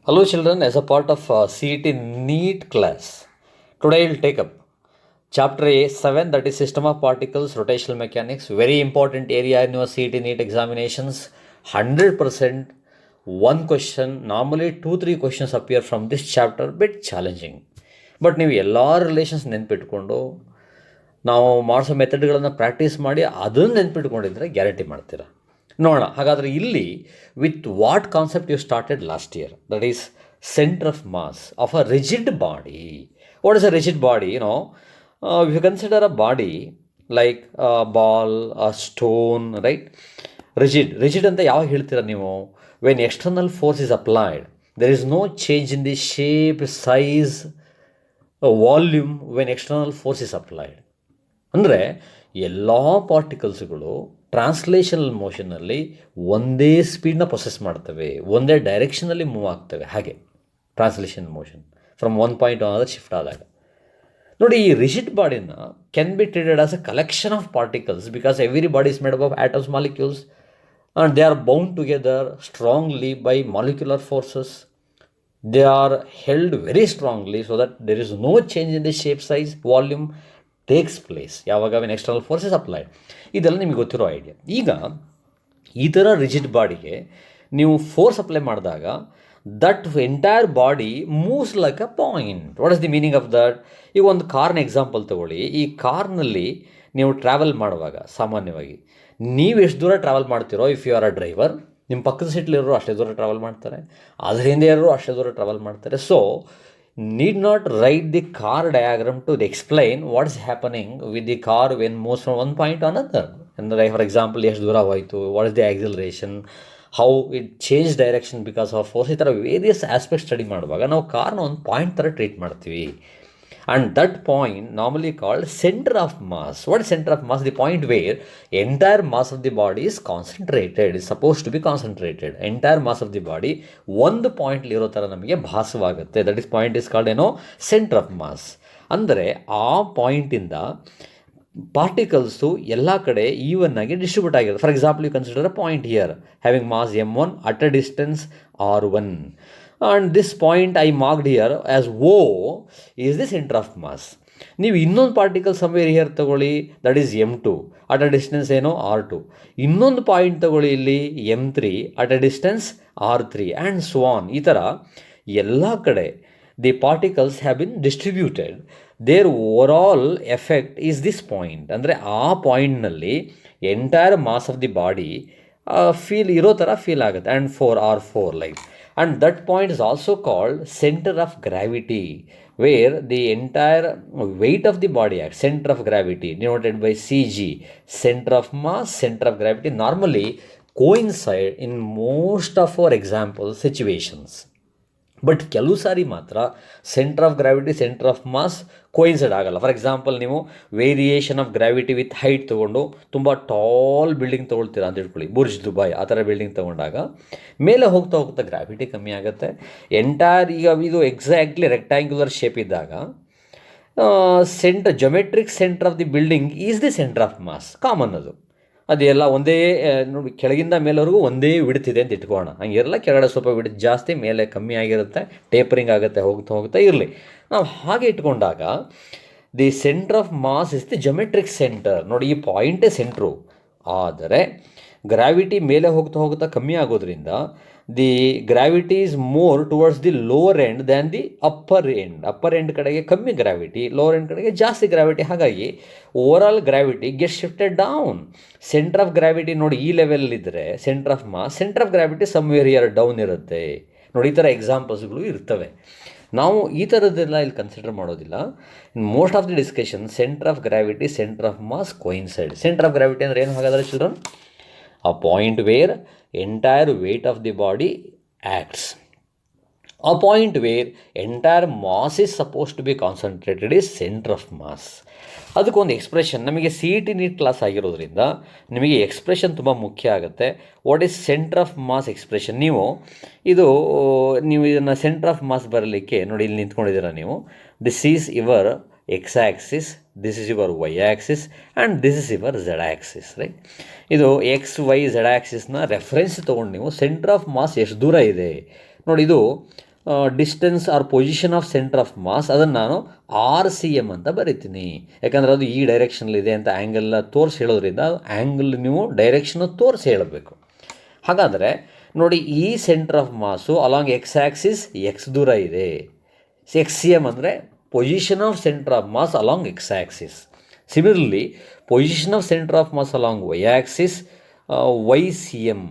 Hello children, as a part of CET NEET class, today we'll take up chapter A7, that is system of particles, rotational mechanics, very important area in your CET NEET examinations, 100% one question, normally 2-3 questions appear from this chapter, bit challenging. But ನೀವು ಎಲ್ಲ relations ನೆನ್ಪಿಟ್ಕೊಂಡು ನಾವು ಮಾಡಿಸೋ ಮೆಥಡ್ಗಳನ್ನು practice ಮಾಡಿ ಅದನ್ನು ನೆನ್ಪಿಟ್ಕೊಂಡಿದ್ರೆ guarantee ಮಾಡ್ತೀರಾ. ನೋಡೋಣ ಹಾಗಾದರೆ ಇಲ್ಲಿ with what concept you started last year, that is centre of mass of a rigid body. What is a rigid body? If you consider a body like ball, a stone, right? Rigid ಅಂತ ಯಾವಾಗ ಹೇಳ್ತೀರಾ ನೀವು? When external force is applied, there is no change in the shape, size, volume when external force is applied. ಅಂದರೆ ಎಲ್ಲ ಪಾರ್ಟಿಕಲ್ಸ್ಗಳು translational ಮೋಷನಲ್ಲಿ ಒಂದೇ ಸ್ಪೀಡ್ನ process ಮಾಡ್ತವೆ, ಒಂದೇ ಡೈರೆಕ್ಷನಲ್ಲಿ move ಆಗ್ತವೆ. ಹಾಗೆ translation motion from one point ಅನ್ನೋದು ಶಿಫ್ಟ್ ಆದಾಗ ನೋಡಿ, ಈ ರಿಜಿಡ್ ಬಾಡಿನ can be treated as a collection of particles because every body is made up of atoms, molecules, and they are bound together strongly by molecular forces. They are held very strongly so that there is no change in the shape, size, volume takes place ಯಾವಾಗ when external force is applied. ಇದೆಲ್ಲ ನಿಮಗೆ ಗೊತ್ತಿರೋ idea. ಈಗ ಈ ಥರ rigid ಬಾಡಿಗೆ ನೀವು force apply ಮಾಡಿದಾಗ that entire body moves like a point. What is the meaning of that? ಈಗ ಒಂದು ಕಾರ್ನ ಎಕ್ಸಾಂಪಲ್ ತಗೊಳ್ಳಿ. ಈ ಕಾರ್ನಲ್ಲಿ ನೀವು ಟ್ರಾವೆಲ್ ಮಾಡುವಾಗ ಸಾಮಾನ್ಯವಾಗಿ ನೀವು ಎಷ್ಟು ದೂರ ಟ್ರಾವೆಲ್ ಮಾಡ್ತೀರೋ, if you are a driver, ನಿಮ್ಮ ಪಕ್ಕದ ಸೀಟ್ಲಿರೋರು ಅಷ್ಟೇ ದೂರ ಟ್ರಾವೆಲ್ ಮಾಡ್ತಾರೆ, ಅದ್ರ ಹಿಂದೆ ಇರೋರು ಅಷ್ಟೇ ದೂರ ಟ್ರಾವೆಲ್ ಮಾಡ್ತಾರೆ. So need not write the car diagram to explain what is happening with the car when moves from one point to another. ಅಂದರೆ ಫಾರ್ ಎಕ್ಸಾಂಪಲ್ ಎಷ್ಟು ದೂರ ಹೋಯಿತು, what is the acceleration, how it change direction because of force, ಈ ಥರ various aspect study ಮಾಡುವಾಗ ನಾವು ಕಾರ್ನ ಒಂದು ಪಾಯಿಂಟ್ ಥರ ಟ್ರೀಟ್ ಮಾಡ್ತೀವಿ. And that point normally called center of mass. What is center of mass? The point where entire mass of the body is concentrated, is supposed to be concentrated. Entire mass of the body ಒಂದು point ಇರೋ ಥರ ನಮಗೆ ಭಾಸವಾಗುತ್ತೆ. That is point is called centre of mass. ಅಂದರೆ ಆ ಪಾಯಿಂಟಿಂದ particles ಎಲ್ಲ ಕಡೆ even ಆಗಿ ಡಿಸ್ಟ್ರಿಬ್ಯೂಟ್ ಆಗಿರುತ್ತೆ. For example, you consider a point here having mass m1 at a distance r1. And this point I marked here as O is the center of mass. ನೀವು ಇನ್ನೊಂದು particle somewhere here ತಗೊಳ್ಳಿ, that is m2 at a distance r2. ಇನ್ನೊಂದು point ತಗೊಳ್ಳಿ ಇಲ್ಲಿ m3 ಅಟ್ ಅ ಡಿಸ್ಟೆನ್ಸ್ r3 and so on. ಈ ಥರ ಎಲ್ಲ ಕಡೆ the particles have been distributed. Their overall effect is this point. ಅಂದರೆ ಆ ಪಾಯಿಂಟ್ನಲ್ಲಿ entire mass of the body feel ಇರೋ ಥರ ಫೀಲ್ ಆಗುತ್ತೆ. And 4 like. And that point is also called center of gravity, where the entire weight of the body acts. Center of gravity denoted by CG. Center of mass, center of gravity normally coincide in most of our example situations. But ಕೆಲವು ಸಾರಿ ಮಾತ್ರ centre of gravity, centre of mass coincide ಆಗಲ್ಲ. For example, ನೀವು variation of gravity with height ತೊಗೊಂಡು ತುಂಬ tall building ತೊಗೊಳ್ತೀರಾ ಅಂತ ಇಟ್ಕೊಳ್ಳಿ, Burj Dubai ಆ ಥರ ಬಿಲ್ಡಿಂಗ್ ತೊಗೊಂಡಾಗ ಮೇಲೆ ಹೋಗ್ತಾ ಹೋಗ್ತಾ ಗ್ರಾವಿಟಿ ಕಮ್ಮಿ ಆಗುತ್ತೆ. ಎಂಟೈರ್ ಈಗ ಇದು ಎಕ್ಸಾಕ್ಟ್ಲಿ ರೆಕ್ಟ್ಯಾಂಗ್ಯುಲರ್ ಶೇಪ್ ಇದ್ದಾಗ geometric centre of the building is the centre of mass. Common ಅದು. ಅದೆಲ್ಲ ಒಂದೇ ನೋಡಿ, ಕೆಳಗಿಂದ ಮೇಲೆವರೆಗೂ ಒಂದೇ ವಿಡ್ತಿದೆ ಅಂತ ಇಟ್ಕೋಣ. ಹಂಗಿರಲ್ಲ, ಕೆಳಗಡೆ ಸ್ವಲ್ಪ ವಿಡ್ತ್ ಜಾಸ್ತಿ, ಮೇಲೆ ಕಮ್ಮಿ ಆಗಿರುತ್ತೆ, ಟೇಪರಿಂಗ್ ಆಗುತ್ತೆ ಹೋಗ್ತಾ ಇರಲಿ. ನಾವು ಹಾಗೆ ಇಟ್ಕೊಂಡಾಗ the centre of mass is the geometric centre. ನೋಡಿ, ಈ ಪಾಯಿಂಟೇ ಸೆಂಟ್ರು. ಆದರೆ ಗ್ರಾವಿಟಿ ಮೇಲೆ ಹೋಗ್ತಾ ಕಮ್ಮಿ ಆಗೋದ್ರಿಂದ the gravity is more towards the lower end than the upper end ಕಡೆಗೆ ಕಮ್ಮಿ ಗ್ರಾವಿಟಿ, ಲೋವರ್ ಎಂಡ್ ಕಡೆಗೆ ಜಾಸ್ತಿ ಗ್ರಾವಿಟಿ. ಹಾಗಾಗಿ overall gravity get shifted down. Centre of gravity ನೋಡಿ ಈ ಲೆವೆಲಿದ್ದರೆ centre of mass, centre of gravity somewhere here down ಇರುತ್ತೆ. ನೋಡಿ, ಈ ಥರ ಎಕ್ಸಾಂಪಲ್ಸ್ಗಳು ಇರ್ತವೆ. ನಾವು ಈ ಥರದ್ದೆಲ್ಲ ಇಲ್ಲಿ ಕನ್ಸಿಡರ್ ಮಾಡೋದಿಲ್ಲ. In most of the discussion centre of gravity, centre of mass coincide. Centre of gravity ಅಂದರೆ ಏನು ಹಾಗಾದರೆ children? A point where entire weight of the body acts. A point where entire mass is supposed to be concentrated is center of mass. ಅದಕ್ಕೊಂದು expression, ನಮಗೆ CET NEET class ಆಗಿರೋದ್ರಿಂದ ನಿಮಗೆ expression ತುಂಬ ಮುಖ್ಯ ಆಗುತ್ತೆ. What is centre of mass expression? ನೀವು ಇದನ್ನು centre of mass ಬರಲಿಕ್ಕೆ ನೋಡಿ, ಇಲ್ಲಿ ನಿಂತ್ಕೊಂಡಿದ್ದೀರಾ ನೀವು. This is your x axis, this is your y axis and this is your z axis, right? ಇದು ಎಕ್ಸ್ ವೈ ಝೆಡ್ ಆ್ಯಕ್ಸಿಸ್ನ ರೆಫರೆನ್ಸ್ ತೊಗೊಂಡು ನೀವು ಸೆಂಟರ್ ಆಫ್ ಮಾಸ್ ಎಷ್ಟು ದೂರ ಇದೆ ನೋಡಿ, ಇದು distance or position of centre of mass ಅದನ್ನು ನಾನು ಆರ್ ಸಿ ಎಮ್ ಅಂತ ಬರಿತೀನಿ. ಯಾಕಂದರೆ ಅದು ಈ ಡೈರೆಕ್ಷನಲ್ಲಿದೆ ಅಂತ ಆ್ಯಂಗಲ್ನ ತೋರಿಸಿ ಹೇಳೋದ್ರಿಂದ ಆ್ಯಂಗಲ್ ನೀವು ಡೈರೆಕ್ಷನ್ ತೋರಿಸಿ ಹೇಳಬೇಕು. ಹಾಗಾದರೆ ನೋಡಿ, ಈ centre of mass along X axis X ದೂರ ಇದೆ. ಎಕ್ಸ್ ಸಿ ಎಮ್ ಅಂದರೆ position of centre of mass along X axis. Similarly position of centre of mass along Y axis Y C M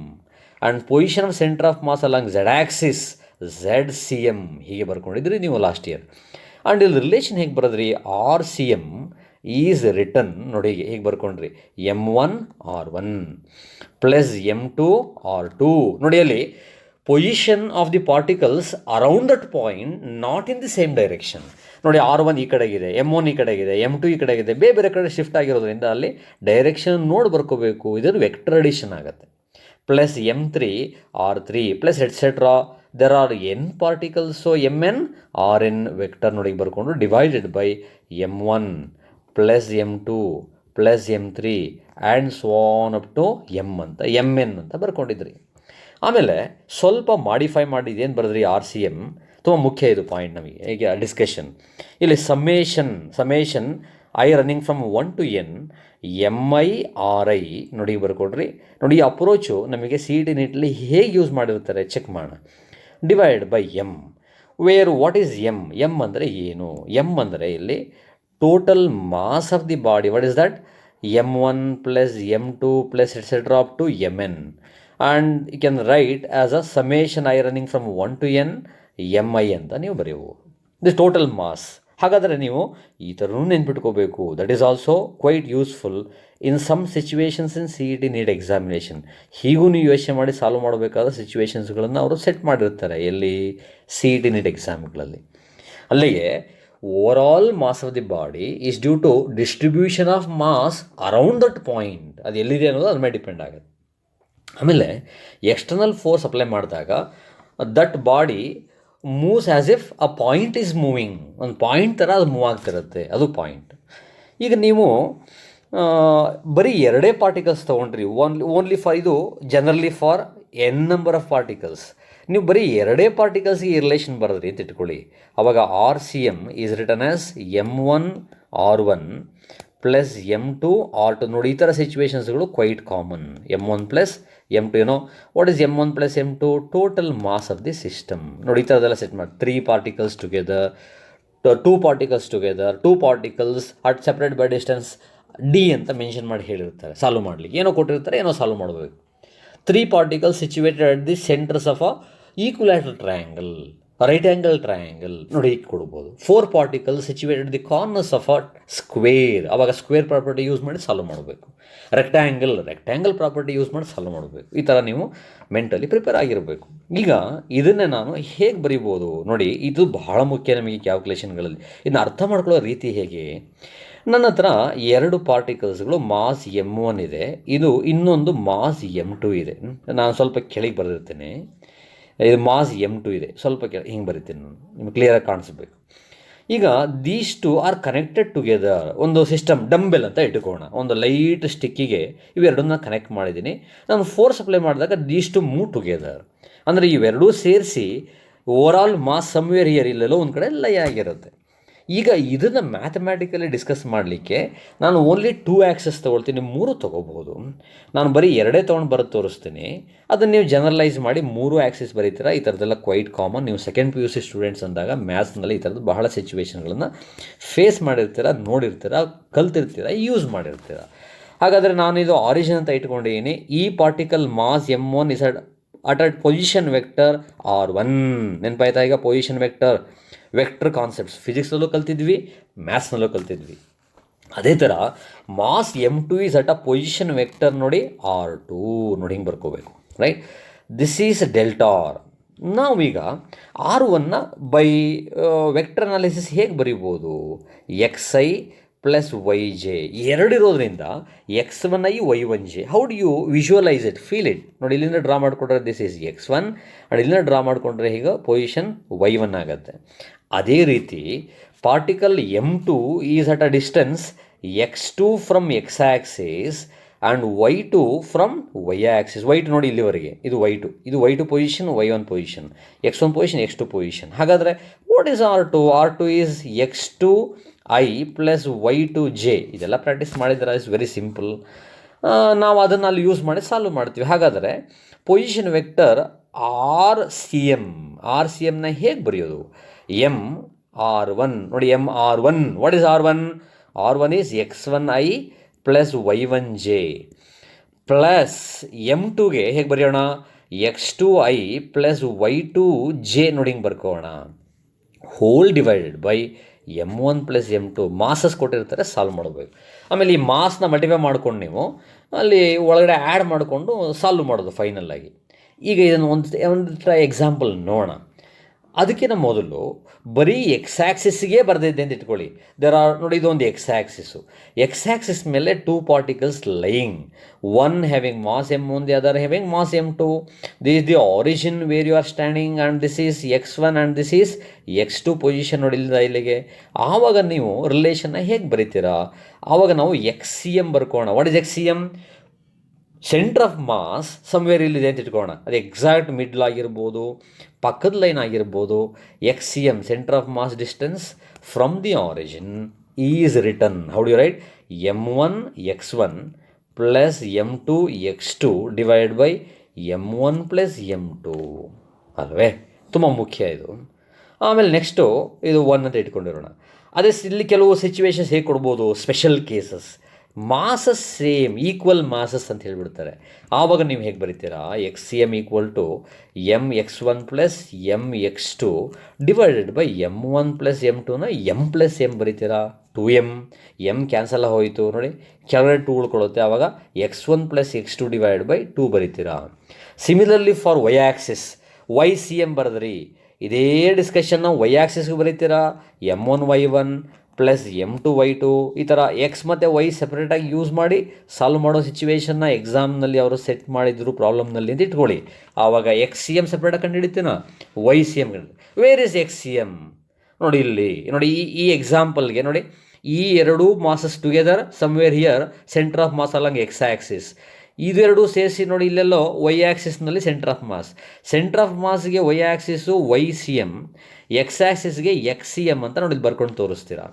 and position of centre of mass along Z axis Z C M ಹೀಗೆ ಬರ್ಕೊಂಡಿದ್ರಿ ನೀವು last year. And ಇಲ್ಲಿ relation ಹೇಗೆ ಬರೋದ್ರಿ, R C M is written ನೋಡಿ ಹೇಗೆ ಬರ್ಕೊಂಡ್ರಿ, M1 R1 plus M2 R2. ನೋಡಿ ಅಲ್ಲಿ position of the particles around that point not in the same direction. ನೋಡಿ R1 ಈ ಕಡೆಗಿದೆ, M1 ಈ ಕಡೆಗಿದೆ, M2 ಈ ಕಡೆಗಿದೆ, ಬೇರೆ ಬೇರೆ ಕಡೆ ಶಿಫ್ಟ್ ಆಗಿರೋದ್ರಿಂದ ಅಲ್ಲಿ ಡೈರೆಕ್ಷನ್ ನೋಡಿ ಬರ್ಕೋಬೇಕು. ಇದನ್ನು ವೆಕ್ಟರ್ ಅಡಿಷನ್ ಆಗುತ್ತೆ. Plus M3 R3 plus etcetera there are n particles, so Mn Rn vector ನೋಡಿ ಬರ್ಕೊಂಡು divided by M1 plus M2 plus M3 and so on up to ಅಂತ Mn ಅಂತ ಬರ್ಕೊಂಡಿದ್ರಿ. ಆಮೇಲೆ ಸ್ವಲ್ಪ ಮಾಡಿಫೈ ಮಾಡಿದ್ದೇನು ಬರೆದ್ರಿ, ಆರ್ ಸಿ ಎಮ್. ತುಂಬ ಮುಖ್ಯ ಇದು ಪಾಯಿಂಟ್ ನಮಗೆ ಹೇಗೆ ಡಿಸ್ಕಷನ್. ಇಲ್ಲಿ summation I running from 1 to n MI/RI ನೋಡಿ ಬರ್ಕೊಡ್ರಿ. ನೋಡಿ ಈ ಅಪ್ರೋಚು ನಮಗೆ ಸಿ ಟಿ ನೀಟ್ಲಿ ಹೇಗೆ ಯೂಸ್ ಮಾಡಿರ್ತಾರೆ ಚೆಕ್ ಮಾಡೋಣ. Divide by M, where what is M. M ಅಂದರೆ ಏನು? ಎಮ್ ಅಂದರೆ ಇಲ್ಲಿ total mass of the body. What is that? M1 plus M2 plus etcetera up to Mn. And you can write as a summation I running from 1 to n MI ಅಂತ ನೀವು ಬರೆಯಬಹುದು. This total mass. ಹಾಗಾದರೆ ನೀವು ಈ ಥರನೂ ನೆನ್ಪಿಟ್ಕೋಬೇಕು. That is also quite useful in some situations in C E T NEET examination. ಹೀಗೂ ನೀವು ಯೋಚನೆ ಮಾಡಿ ಸಾಲ್ವ್ ಮಾಡಬೇಕಾದ ಸಿಚುವೇಷನ್ಸ್ಗಳನ್ನು ಅವರು ಸೆಟ್ ಮಾಡಿರ್ತಾರೆ ಎಲ್ಲಿ, ಸಿ ಇ ಟಿ ನೀಟ್ ಎಕ್ಸಾಮ್ಗಳಲ್ಲಿ. ಅಲ್ಲಿಗೆ overall mass of the body is due to distribution of mass around that point. ಅದು ಎಲ್ಲಿದೆ ಅನ್ನೋದು ಅದ್ರ ಮೇಲೆ ಡಿಪೆಂಡ್ ಆಗುತ್ತೆ. ಆಮೇಲೆ ಎಕ್ಸ್ಟರ್ನಲ್ ಫೋರ್ಸ್ ಅಪ್ಲೈ ಮಾಡಿದಾಗ that body moves as if a point is moving. ಒಂದು ಪಾಯಿಂಟ್ ಥರ ಅದು ಮೂವ್ ಆಗ್ತಿರುತ್ತೆ, ಅದು ಪಾಯಿಂಟ್. ಈಗ ನೀವು ಬರೀ ಎರಡೇ ಪಾರ್ಟಿಕಲ್ಸ್ ತೊಗೊಂಡ್ರಿ, ಓನ್ಲಿ ಫಾರ್ ಇದು generally for n number of particles. ನೀವು ಬರೀ ಎರಡೇ ಪಾರ್ಟಿಕಲ್ಸ್ಗೆ ಈ ರಿಲೇಷನ್ ಬರೋದ್ರಿ ಅಂತ ಇಟ್ಕೊಳ್ಳಿ. ಆವಾಗ R C M is written as M1 R1 plus M2 R2. ನೋಡಿ ಈ ಥರ ಸಿಚುವೇಷನ್ಸ್ಗಳು quite common. M1 plus M2 ಏನೋ. What is M1 plus M2? Total mass of the system. ನೋಡಿ ಈ ಥರದೆಲ್ಲ ಸೆಟ್ ಮಾಡಿ. 3 particles together, 2 particles together, 2 particles at separate by distance D ಅಂತ mention ಮಾಡಿ ಹೇಳಿರ್ತಾರೆ ಸಾಲ್ವ್ ಮಾಡಲಿಕ್ಕೆ. ಏನೋ ಕೊಟ್ಟಿರ್ತಾರೆ, ಏನೋ ಸಾಲ್ವ್ ಮಾಡಬೇಕು. 3 particles situated at the centres of a equilateral triangle, right angle triangle ನೋಡಿ ಹೀಗೆ ಕೊಡ್ಬೋದು. 4 particles situated the corners of a square. ಆವಾಗ ಸ್ಕ್ವೇರ್ ಪ್ರಾಪರ್ಟಿ ಯೂಸ್ ಮಾಡಿ ಸಾಲ್ವ್ ಮಾಡಬೇಕು. ರೆಕ್ಟ್ಯಾಂಗಲ್ ಪ್ರಾಪರ್ಟಿ ಯೂಸ್ ಮಾಡಿ ಸಾಲ್ವ್ ಮಾಡಬೇಕು. ಈ ಥರ ನೀವು ಮೆಂಟಲಿ ಪ್ರಿಪೇರ್ ಆಗಿರಬೇಕು. ಈಗ ಇದನ್ನೇ ನಾನು ಹೇಗೆ ಬರಿಬೋದು ನೋಡಿ, ಇದು ಬಹಳ ಮುಖ್ಯ ನಮಗೆ ಕ್ಯಾಲ್ಕುಲೇಷನ್ಗಳಲ್ಲಿ. ಇದನ್ನು ಅರ್ಥ ಮಾಡ್ಕೊಳ್ಳೋ ರೀತಿ ಹೇಗೆ? ನನ್ನ ಹತ್ರ 2 ಪಾರ್ಟಿಕಲ್ಸ್ಗಳು ಮಾಸ್ M1 ಇದೆ, ಇದು ಇನ್ನೊಂದು ಮಾಸ್ M2 ಇದೆ. ನಾನು ಸ್ವಲ್ಪ ಕೆಳಗೆ ಬರೆದಿರ್ತೇನೆ. ಇದು ಮಾಸ್ M2 ಇದೆ, ಸ್ವಲ್ಪ ಹಿಂಗೆ ಬರಿತೀನಿ ನಾನು, ನಿಮ್ಗೆ ಕ್ಲಿಯರಾಗಿ ಕಾಣಿಸ್ಬೇಕು. ಈಗ these two are connected together. ಒಂದು ಸಿಸ್ಟಮ್ ಡಂಬೆಲ್ ಅಂತ ಇಟ್ಕೋಣ, ಒಂದು ಲೈಟ್ ಸ್ಟಿಕ್ಕಿಗೆ ಇವೆರಡನ್ನ ಕನೆಕ್ಟ್ ಮಾಡಿದ್ದೀನಿ. ನಾನು ಫೋರ್ಸ್ ಅಪ್ಲೈ ಮಾಡಿದಾಗ ದೀಸ್ ಟು ಮೂವ್ ಟುಗೆದರ್. ಅಂದರೆ ಇವೆರಡೂ ಸೇರಿಸಿ overall mass somewhere here ಇಲ್ಲೆಲ್ಲೋ ಒಂದು ಕಡೆ ಲೈ ಆಗಿರುತ್ತೆ. ಈಗ ಇದನ್ನು ಮ್ಯಾಥಮ್ಯಾಟಿಕಲಿ ಡಿಸ್ಕಸ್ ಮಾಡಲಿಕ್ಕೆ ನಾನು ಓನ್ಲಿ 2 ಆ್ಯಕ್ಸಸ್ ತೊಗೊಳ್ತೀನಿ, 3 ತೊಗೋಬೋದು. ನಾನು ಬರೀ 2 ತೊಗೊಂಡು ಬರೋದು ತೋರಿಸ್ತೀನಿ. ಅದನ್ನು ನೀವು ಜನರಲೈಸ್ ಮಾಡಿ 3 ಆ್ಯಕ್ಸಿಸ್ ಬರೀತೀರಾ. ಈ ಥರದ್ದೆಲ್ಲ ಕ್ವೈಟ್ ಕಾಮನ್. ನೀವು ಸೆಕೆಂಡ್ PUC ಸ್ಟೂಡೆಂಟ್ಸ್ ಅಂದಾಗ ಮ್ಯಾಥ್ಸ್ನಲ್ಲಿ ಈ ಥರದ್ದು ಬಹಳ ಸಿಚುವೇಷನ್ಗಳನ್ನು ಫೇಸ್ ಮಾಡಿರ್ತೀರ, ನೋಡಿರ್ತೀರ, ಕಲ್ತಿರ್ತೀರ, ಯೂಸ್ ಮಾಡಿರ್ತೀರ. ಹಾಗಾದರೆ ನಾನು ಇದು ಆರಿಜಿನ್ ಅಂತ ಇಟ್ಕೊಂಡಿದ್ದೀನಿ. ಈ particle mass M1 is at position vector R1. ನೆನಪಾಯ್ತಾ? ಈಗ ಪೊಸಿಷನ್ ವೆಕ್ಟರ್ ಕಾನ್ಸೆಪ್ಟ್ಸ್ ಫಿಸಿಕ್ಸಲ್ಲೂ ಕಲ್ತಿದ್ವಿ, ಮ್ಯಾಥ್ಸ್ನಲ್ಲೂ ಕಲ್ತಿದ್ವಿ. ಅದೇ ಥರ mass M2 is at a position vector ನೋಡಿ R2. ನೋಡಿ ಹಿಂಗೆ ಬರ್ಕೋಬೇಕು, right? This is delta R. ನಾವೀಗ R1ನ ಬೈ ವೆಕ್ಟರ್ ಅನಾಲಿಸಿಸ್ ಹೇಗೆ ಬರಿಬೋದು? XI ಪ್ಲಸ್ YJ ಎರಡಿರೋದ್ರಿಂದ X1I Y1J. How do you visualise it, feel it? ನೋಡಿ ಇಲ್ಲಿಂದ ಡ್ರಾ ಮಾಡಿಕೊಂಡ್ರೆ ದಿಸ್ ಈಸ್ X1 ಆ್ಯಂಡ್ ಇಲ್ಲಿಂದ ಡ್ರಾ ಮಾಡಿಕೊಂಡ್ರೆ ಈಗ ಪೊಸಿಷನ್ Y1 ಆಗುತ್ತೆ. ಅದೇ ರೀತಿ particle M2 is at a distance X2 from X axis and y2 from y axis. y2 ನೋಡಿ ಇಲ್ಲಿವರೆಗೆ ಇದು y2, ಇದು y2 position, y1 position, x1 position, x2 position. ಹಾಗಾದರೆ what is R2? R2 is x2i plus y2j. ಇದೆಲ್ಲ practice ಮಾಡಿದರೆ is very simple. ನಾವು ಅದನ್ನು ಅಲ್ಲಿ ಯೂಸ್ ಮಾಡಿ ಸಾಲ್ವ್ ಮಾಡ್ತೀವಿ. ಹಾಗಾದರೆ ಪೊಸಿಷನ್ ವೆಕ್ಟರ್ ಆರ್ ಸಿ ಎಮ್ನ ಹೇಗೆ ಬರೆಯೋದು? R1 ನೋಡಿ, R1, what is R1? R1 is x1i plus y1j plus M2ಗೆ ಹೇಗೆ ಬರೆಯೋಣ? x2i ಪ್ಲಸ್ y2j ನೋಡಿ ಹಿಂಗೆ ಬರ್ಕೋಣ, whole divided by M1 plus M2. Masses ಕೊಟ್ಟಿರ್ತಾರೆ, ಸಾಲ್ವ್ ಮಾಡಬೇಕು. ಆಮೇಲೆ ಈ ಮಾಸ್ನ ಮಲ್ಟಿಫೈ ಮಾಡ್ಕೊಂಡು ನೀವು ಅಲ್ಲಿ ಒಳಗಡೆ ಆ್ಯಡ್ ಮಾಡಿಕೊಂಡು ಸಾಲ್ವ್ ಮಾಡೋದು ಫೈನಲ್ಲಾಗಿ. ಈಗ ಇದನ್ನು ಒಂದು ಎಕ್ಸಾಂಪಲ್ ನೋಡೋಣ. ಅದಕ್ಕಿಂತ ಮೊದಲು ಬರೀ ಎಕ್ಸ್ ಆ್ಯಕ್ಸಿಸ್ಗೆ ಬರೆದಿದ್ದೆ ಅಂತ ಇಟ್ಕೊಳ್ಳಿ. ನೋಡಿ, ಇದೊಂದು ಎಕ್ಸ್ ಆ್ಯಕ್ಸಿಸ್ಸು. ಎಕ್ಸ್ ಆ್ಯಕ್ಸಿಸ್ ಮೇಲೆ 2 particles lying, one having mass m1, the other having mass m2. This is the origin where you are standing and this is x1 and this is x2 position. ನೋಡಿಲ್ಲ ಇಲ್ಲಿಗೆ. ಆವಾಗ ನೀವು ರಿಲೇಷನ್ನ ಹೇಗೆ ಬರೀತೀರಾ? ಆವಾಗ ನಾವು ಎಕ್ಸ್ ಸಿ ಎಮ್ ಬರ್ಕೋಣ. What is X C M? Centre of mass somewhere ಇಲ್ಲಿದೆ ಅಂತ ಇಟ್ಕೋಣ. ಅದು ಎಕ್ಸಾಕ್ಟ್ ಮಿಡ್ಲ್ ಆಗಿರ್ಬೋದು, ಪಕ್ಕದ ಲೈನ್ ಆಗಿರ್ಬೋದು. X C M, centre of mass distance from the origin, is written. How do you write? M1 x1 plus M2 x2 divide by M1 plus M2 ಅಲ್ವೇ? ತುಂಬ ಮುಖ್ಯ ಇದು. ಆಮೇಲೆ ನೆಕ್ಸ್ಟು ಇದು 1 ಅಂತ ಇಟ್ಕೊಂಡಿರೋಣ. ಅದೇ ಇಲ್ಲಿ ಕೆಲವು ಸಿಚುವೇಶನ್ಸ್ ಹೇಗೆ ಕೊಡ್ಬೋದು? Special cases, masses same, equal masses ಅಂತ ಹೇಳಿಬಿಡ್ತಾರೆ. ಆವಾಗ ನೀವು ಹೇಗೆ ಬರೀತೀರಾ? X C M equal to M(x1) plus M(x2) divided by M1 plus M2ನ M ಪ್ಲಸ್ M ಬರೀತೀರಾ. 2M, M ಕ್ಯಾನ್ಸಲ್ ಹೋಯಿತು ನೋಡಿ, ಕೆಳಗಡೆ 2 ಉಳ್ಕೊಳ್ಳುತ್ತೆ. ಆವಾಗ x1 plus x2 divide by 2 ಬರೀತೀರಾ. Similarly for Y axis, Y C M ಬರೆದ್ರಿ. ಇದೇ ಡಿಸ್ಕಷನ್ನ Y ಆ್ಯಕ್ಸಿಸ್ಗೆ ಬರೀತೀರಾ. M1 y1 plus M2 y2. ಈ ಥರ ಎಕ್ಸ್ ಮತ್ತು ವೈ ಸಪ್ರೇಟಾಗಿ ಯೂಸ್ ಮಾಡಿ ಸಾಲ್ವ್ ಮಾಡೋ ಸಿಚುವೇಷನ್ನ ಎಕ್ಸಾಮ್ನಲ್ಲಿ ಅವರು ಸೆಟ್ ಮಾಡಿದ್ರು ಪ್ರಾಬ್ಲಮ್ನಲ್ಲಿ ಅಂತ ಇಟ್ಕೊಳ್ಳಿ. ಆವಾಗ ಎಕ್ಸ್ ಸಿ ಎಮ್ ಸಪ್ರೇಟಾಗಿ ಕಂಡುಹಿಡಿತೀನ, Y C M where is X C M? ನೋಡಿ ಇಲ್ಲಿ ನೋಡಿ, ಈ ಎಕ್ಸಾಂಪಲ್ಗೆ ನೋಡಿ, ಈ ಎರಡೂ masses together somewhere here centre of mass along X axis. ಇದೆರಡೂ ಸೇರಿಸಿ ನೋಡಿ, ಇಲ್ಲೆಲ್ಲೋ ವೈ ಆ್ಯಕ್ಸಿಸ್ನಲ್ಲಿ centre of mass. Centre of ಮಾಸ್ಗೆ Y axis Y C M, X ಆ್ಯಕ್ಸಿಸ್ಗೆ ಎಕ್ಸ್ ಸಿ ಎಮ್ ಅಂತ ನೋಡಿ ಬರ್ಕೊಂಡು ತೋರಿಸ್ತೀರಾ.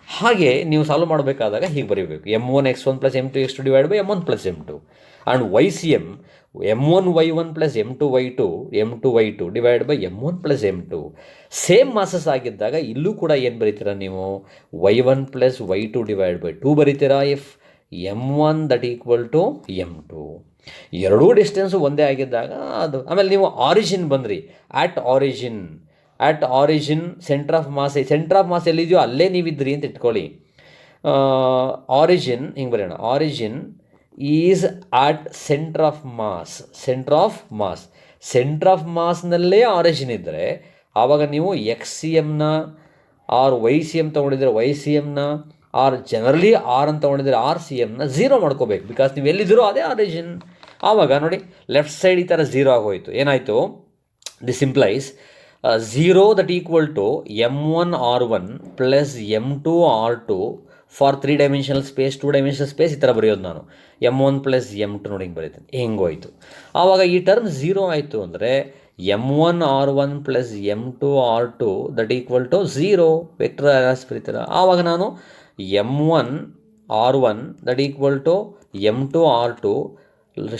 ಹಾಗೆ ನೀವು ಸಾಲ್ವ್ ಮಾಡಬೇಕಾದಾಗ ಹೀಗೆ ಬರೀಬೇಕು. M1 x1 plus M2 x2 divide by M1 plus M2 and Y C M M1 y1 plus M2 y2 M2 y2 divide by M1 plus M2. Same masses ಆಗಿದ್ದಾಗ ಇಲ್ಲೂ ಕೂಡ ಏನು ಬರೀತೀರಾ ನೀವು? y1 plus y2 divide by 2 ಬರೀತೀರಾ. If M1 that equal to M2. ಎರಡೂ distance ಒಂದೇ ಆಗಿದ್ದಾಗ ಅದು. ಆಮೇಲೆ ನೀವು ಆರಿಜಿನ್ ಬಂದ್ರಿ, at origin centre of mass ಎಲ್ಲಿದೆಯೋ ಅಲ್ಲೇ ನೀವಿದ್ರಿ ಅಂತ ಇಟ್ಕೊಳ್ಳಿ. ಆರಿಜಿನ್ ಹಿಂಗೆ ಬರೆಯೋಣ, origin is at centre of ಮಾಸ್ನಲ್ಲೇ ಆರಿಜಿನ್ ಇದ್ದರೆ ಆವಾಗ ನೀವು ಎಕ್ಸ್ ಸಿ ಎಮ್ನ ಆರ್ ವೈ ಸಿ ಎಮ್ ತೊಗೊಂಡಿದ್ರೆ ವೈ ಸಿ ಎಮ್ನ, ಆರ್ ಜನರಲಿ ಆರ್ ಅಂತ ತೊಗೊಂಡಿದ್ರೆ ಆರ್ ಸಿ ಎಮ್ನ 0 ಮಾಡ್ಕೋಬೇಕು. ಬಿಕಾಸ್ ನೀವು ಎಲ್ಲಿದ್ದೀರೋ ಅದೇ ಆರಿಜಿನ್. ಆವಾಗ ನೋಡಿ, ಲೆಫ್ಟ್ ಸೈಡ್ ಈ ಥರ 0 ಆಗೋಯ್ತು. ಏನಾಯಿತು? This implies 0 that equal to M1 R1 plus M2 R2 for 3 dimensional space, 2 dimensional space. ಈ ಥರ ಬರೆಯೋದು ನಾನು. M1 ಪ್ಲಸ್ M2 ನೋಡಿ ಹಿಂಗೆ ಬರೀತೀನಿ. ಹೆಂಗೋಯ್ತು? ಆವಾಗ ಈ ಟರ್ಮ್ 0 ಆಯಿತು ಅಂದರೆ M1 R1 plus M2 R2 that equal to 0 vector analysis ಬರೀತೀರ. ಆವಾಗ ನಾನು M1 R1 that equal to M2 R2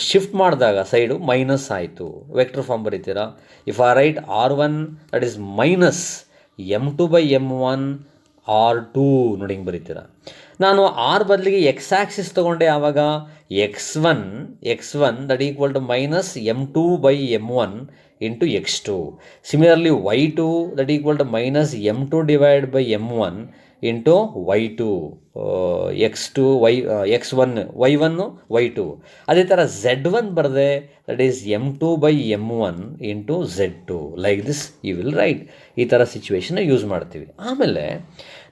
shift ಮಾಡಿದಾಗ ಸೈಡು ಮೈನಸ್ ಆಯಿತು, ವೆಕ್ಟರ್ ಫಾರ್ಮ್ ಬರೀತೀರಾ. If R right R1 that is minus M2 by M1 R2 ನೋಡಿ ಹಿಂಗೆ ಬರೀತೀರಾ. ನಾನು R ಬದಲಿಗೆ ಎಕ್ಸ್ ಆ್ಯಕ್ಸಿಸ್ ತೊಗೊಂಡೆ. ಆವಾಗ x1 that equal to minus M2 by M1 into x2. Similarly y2 that equal to minus M2 divide by M1 into y2, x2 x1 y1 y2. ಅದೇ ಥರ z1 ಬರದೆ that is M2 by M1 into z2. Like this you will write. ಈ ಥರ ಸಿಚುವೇಶನ್ನ use ಮಾಡ್ತೀವಿ. ಆಮೇಲೆ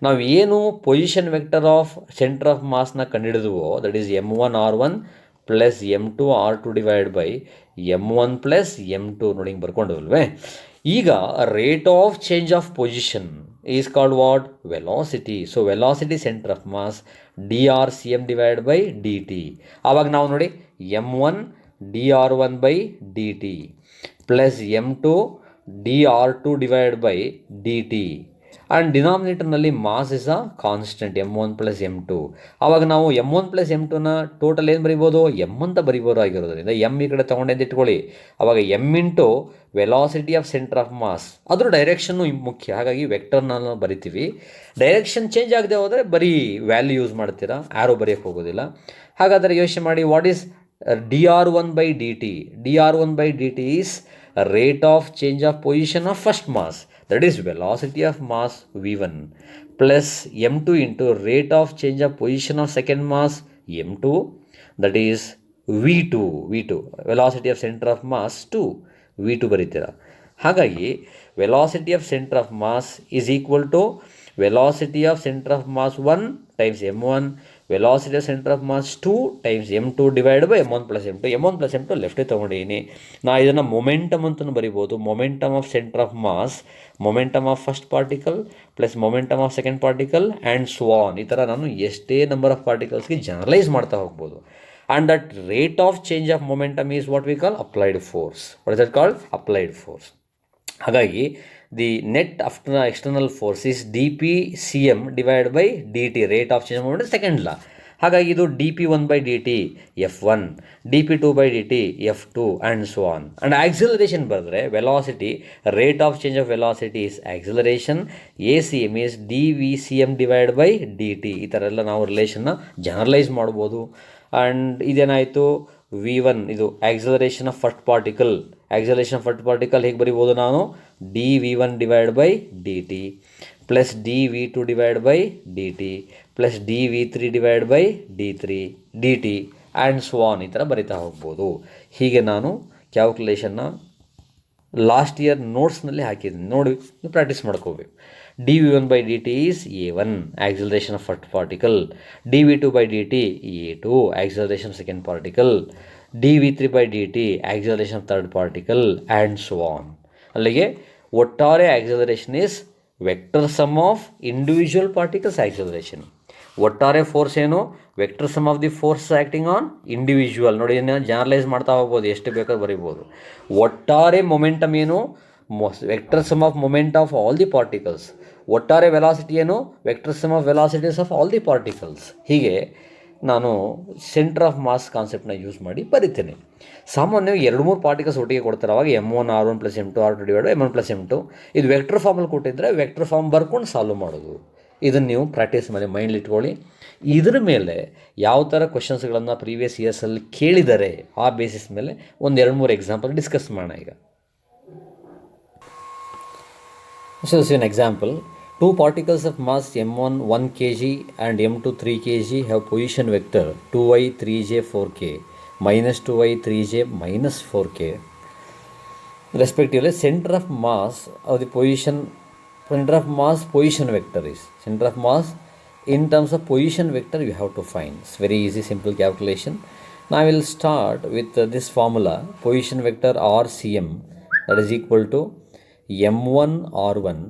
ನಾವು ಏನು position vector of centre of ಮಾಸ್ನ ಕಂಡುಹಿಡಿದುವೋ that is M1 R1 plus M2 R2 divide by M1 plus M2 ನೋಡಿ ಹಿಂಗೆ ಬರ್ಕೊಂಡವಲ್ವೇ. ಈಗ rate of change of position is called what? Velocity. So velocity centre of mass D R C M divide by D T. ಆವಾಗ ನಾವು ನೋಡಿ M1 D R one by D T plus M2 D R two divide by D T. And ಡಿನಾಮಿನೇಟರ್ನಲ್ಲಿ mass is a constant M1 plus M2. ಆವಾಗ ನಾವು M1 plus M2ನ total ಏನು ಬರಿಬೋದು, M ಅಂತ ಬರಿಬೋದಾಗಿರೋದ್ರಿಂದ M ಈ ಕಡೆ ತೊಗೊಂಡೆಂದು ಇಟ್ಕೊಳ್ಳಿ. ಆವಾಗ M into velocity of centre of mass, ಅದ್ರ ಡೈರೆಕ್ಷನ್ನು ಮುಖ್ಯ. ಹಾಗಾಗಿ ವೆಕ್ಟರ್ನ ನಾವು ಬರಿತೀವಿ. ಡೈರೆಕ್ಷನ್ ಚೇಂಜ್ ಆಗದೆ ಹೋದರೆ ಬರೀ ವ್ಯಾಲ್ಯೂ ಯೂಸ್ ಮಾಡ್ತೀರಾ, ಆ್ಯರೋ ಬರೆಯೋಕ್ಕೆ ಹೋಗೋದಿಲ್ಲ. ಹಾಗಾದರೆ ಯೋಚನೆ ಮಾಡಿ, what is d R one by D t? D R one by D t is rate of change of position of first mass, that is velocity of mass v1, plus m2 into rate of change of position of second mass m2, that is v2 velocity of center of mass 2 v2 ಬರೀತೀರಾ. ಹಾಗಾಗಿ velocity of centre of mass is equal to velocity of centre of mass 1 times m1, velocity of centre of mass 2 times m2 divide by m1 plus m2. m1 plus m2 ಲೆಫ್ಟೇ ತೊಗೊಂಡಿದ್ದೀನಿ. ನಾ ಇದನ್ನು momentum ಅಂತಲೂ ಬರಿಬೋದು. Momentum of centre of mass, momentum of first particle plus momentum of second particle and so on. ಈ ಥರ ನಾನು ಎಷ್ಟೇ ನಂಬರ್ ಆಫ್ ಪಾರ್ಟಿಕಲ್ಸ್ಗೆ ಜನರಲೈಸ್ ಮಾಡ್ತಾ ಹೋಗ್ಬೋದು. And that rate of change of momentum is what we call applied force. What is that called? Applied force. ಹಾಗಾಗಿ the net after external force is D P C M divide by D T, rate of change moment second law. ಹಾಗಾಗಿ ಇದು D P one by D T F1, D P two by D T F2 and so on. And acceleration ಬರೆದ್ರೆ velocity, rate of change of velocity is acceleration, A C M is D V C M divide by D T. ಈ ಥರ ಎಲ್ಲ ನಾವು ರಿಲೇಷನ್ನ generalise ಮಾಡ್ಬೋದು. And ಇದೇನಾಯಿತು, v1 ಇದು acceleration of first particle. Acceleration of first particle ಹೇಗೆ ಬರಿಬೋದು ನಾನು, d v one divide by D T plus d v two divide by D T plus d v three divide by D T and so on. ಈ ಥರ ಬರಿತಾ ಹೋಗ್ಬೋದು. ಹೀಗೆ ನಾನು ಕ್ಯಾಲ್ಕುಲೇಷನ್ನ last year ನೋಟ್ಸ್ನಲ್ಲಿ ಹಾಕಿದ್ದೀನಿ, ನೋಡಿ ನೀವು ಪ್ರಾಕ್ಟೀಸ್ ಮಾಡ್ಕೋಬೇಕು. D v one by D t is A1 acceleration of first particle, d v two by D t A2 acceleration second particle, d v three by D t acceleration of third particle and so on. ಅಲ್ಲಿಗೆ ಒಟ್ಟಾರೆ acceleration is vector sum of individual particles acceleration. ಒಟ್ಟಾರೆ force ಏನು, vector sum of the force acting on individual. ನೋಡಿ ಇದನ್ನು generalise ಮಾಡ್ತಾ ಹೋಗ್ಬೋದು, ಎಷ್ಟು ಬೇಕಾದ್ರೂ ಬರಿಬೋದು. ಒಟ್ಟಾರೆ ಮೊಮೆಂಟಮ್ ಏನು, vector sum of moment of all the particles. ಒಟ್ಟಾರೆ ವೆಲಾಸಿಟಿ ಏನು, vector sum of velocities of all the particles. ಹೀಗೆ ನಾನು ಸೆಂಟರ್ ಆಫ್ ಮಾಸ್ ಕಾನ್ಸೆಪ್ಟನ್ನ ಯೂಸ್ ಮಾಡಿ ಬರಿತೇನೆ. ಸಾಮಾನ್ಯವಾಗಿ 2-3 ಪಾರ್ಟಿಕಲ್ಸ್ ಒಟ್ಟಿಗೆ ಕೊಡ್ತಾರೆ, ಅವಾಗ M1 R1 plus M2 R2 divide by M1 plus M2. ಇದು ವೆಕ್ಟರ್ ಫಾರ್ಮಲ್ಲಿ ಕೊಟ್ಟಿದ್ದರೆ ವೆಕ್ಟರ್ ಫಾರ್ಮ್ ಬರ್ಕೊಂಡು ಸಾಲ್ವ್ ಮಾಡೋದು. ಇದನ್ನು ನೀವು ಪ್ರಾಕ್ಟೀಸ್ ಮಾಡಿ ಮೈಂಡ್ಲಿ ಇಟ್ಕೊಳ್ಳಿ. ಇದ್ರ ಮೇಲೆ ಯಾವ ಥರ ಕ್ವಶನ್ಸ್ಗಳನ್ನು ಪ್ರೀವಿಯಸ್ ಇಯರ್ಸಲ್ಲಿ ಕೇಳಿದ್ದಾರೆ ಆ ಬೇಸಿಸ್ ಮೇಲೆ ಒಂದು 2-3 ಎಕ್ಸಾಂಪಲ್ ಡಿಸ್ಕಸ್ ಮಾಡೋಣ ಈಗ. So this is an example. Two particles of mass M1 1 kg and M2 3 kg have position vector 2y 3j 4k minus 2y 3j minus 4k. Respectively, center of mass of the position, center of mass position vector is, center of mass in terms of position vector you have to find. It's very easy, simple calculation. Now I will start with this formula, position vector RCM, that is equal to M1 R1.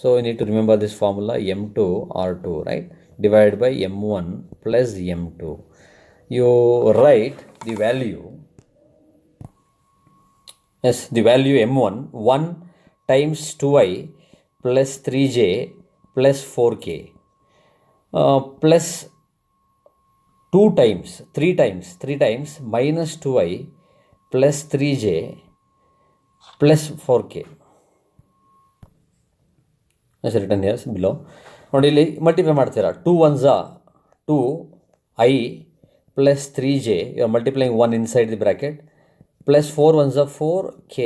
So you need to remember this formula, M2 R2, right, divided by M1 plus M2. You write the value, yes, the value M1 1 times 2i plus 3j plus 4k plus 2 times 3 times minus 2i plus 3j plus 4k. As written here below. ನೋಡಿ ಇಲ್ಲಿ multiply ಮಾಡ್ತೀರಾ, 2 1s 2i plus 3j, you are multiplying 1 inside the bracket, plus 4 1s 4k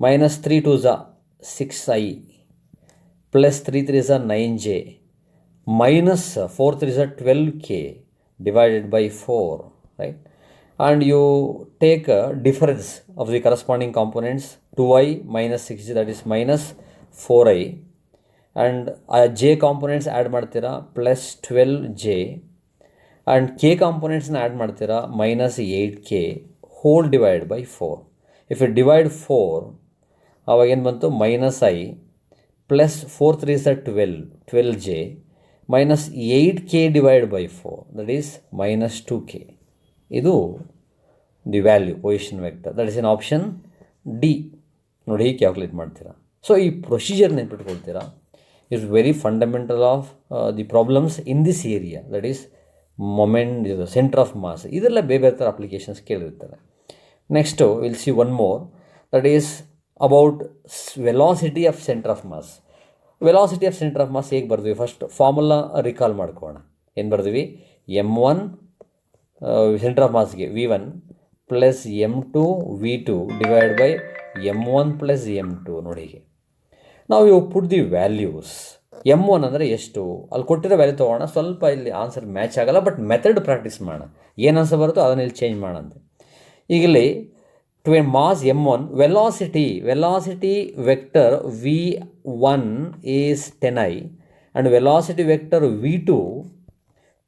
minus 3 2s 6i plus 3 3s 9j minus 4 3s 12k divided by 4, right? And you take a difference of the corresponding components, 2i minus 6j, that is minus 4i, and j components add ಮಾಡ್ತೀರಾ plus 12j, and k components add ಮಾಡ್ತೀರಾ minus 8k whole divided by 4. If you divide 4, ಅವಾಗ ಏನು ಬಂತು, minus I plus 4 3s 12j minus 8k divided by 4, that is minus 2k. ಇದು the value position vector, that is in option D. ನೋಡಿ ಹೀಗೆ calculate ಮಾಡ್ತೀರಾ. So ಈ procedure ನೆನ್ಪಿಟ್ಕೊಳ್ತೀರಾ, it's very fundamental of the problems in this area, that is moment, ಇದು centre of mass. ಇದೆಲ್ಲ ಬೇರೆ ಬೇರೆ ಥರ ಅಪ್ಲಿಕೇಶನ್ಸ್ ಕೇಳಿರ್ತಾರೆ. Next will see one more, that is about velocity of centre of mass. Velocity of centre of mass ಹೇಗೆ ಬರ್ತೀವಿ, first formula recall ಮಾಡ್ಕೋಣ. ಏನು ಬರ್ತೀವಿ, M1 ಸೆಂಟರ್ ಆಫ್ ಮಾಸ್ಗೆ V1 plus M2 V2 divide by M1 plus M2. ನೋಡಿ ಹೀಗೆ ನಾವು ಇವು ಪುಟ್ ದಿ ವ್ಯಾಲ್ಯೂಸ್. M1 ಅಂದರೆ ಎಷ್ಟು, ಅಲ್ಲಿ ಕೊಟ್ಟಿರೋ ವ್ಯಾಲ್ಯೂ ತೊಗೋಣ. ಸ್ವಲ್ಪ ಇಲ್ಲಿ ಆನ್ಸರ್ ಮ್ಯಾಚ್ ಆಗಲ್ಲ, ಬಟ್ ಮೆಥಡ್ ಪ್ರಾಕ್ಟೀಸ್ ಮಾಡೋಣ. ಏನು ಆನ್ಸರ್ ಬರುತ್ತೋ ಅದನ್ನು ಇಲ್ಲಿ ಚೇಂಜ್ ಮಾಡೋಣ. ಈಗ ಇಲ್ಲಿ to a mass M1, velocity vector V1 is 10I and velocity vector V2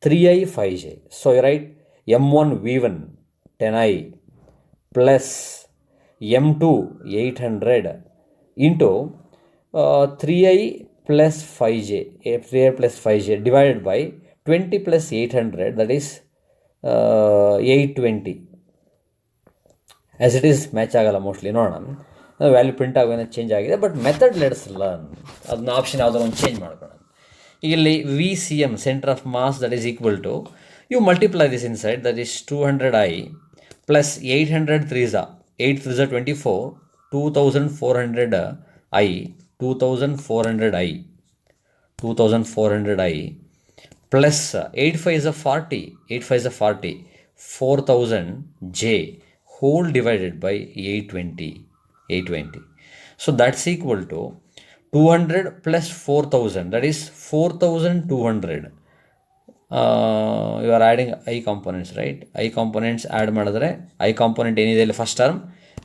3I 5J. So you write M1 V1 10I plus M2 800 into 3I plus 5J, 3I plus 5J divided by 20 plus 800, that is 820. As it is match ಆಗಲ್ಲ mostly. ನೋಡೋಣ, value print ಆಗೋದೇನೋ change ಆಗಿದೆ, but method let's learn. ಅದನ್ನ option ಯಾವುದಾದ್ರು ಒಂದು change ಮಾಡ್ಕೊಳ್ಳೋಣ. ಇಲ್ಲಿ VCM centre of mass, that is equal to, you multiply this inside, that is 200I plus 800 3s, 8 3s 24, 2400I, 2400I plus 8 5s 40, 8 5s 40, 4000J whole divided by 820. So that's equal to 200 plus 4000, that is 4200. You are adding I components, right? I components add ಮಾಡಿದ್ರೆ I component ಏನಿದೆ ಇಲ್ಲಿ first term,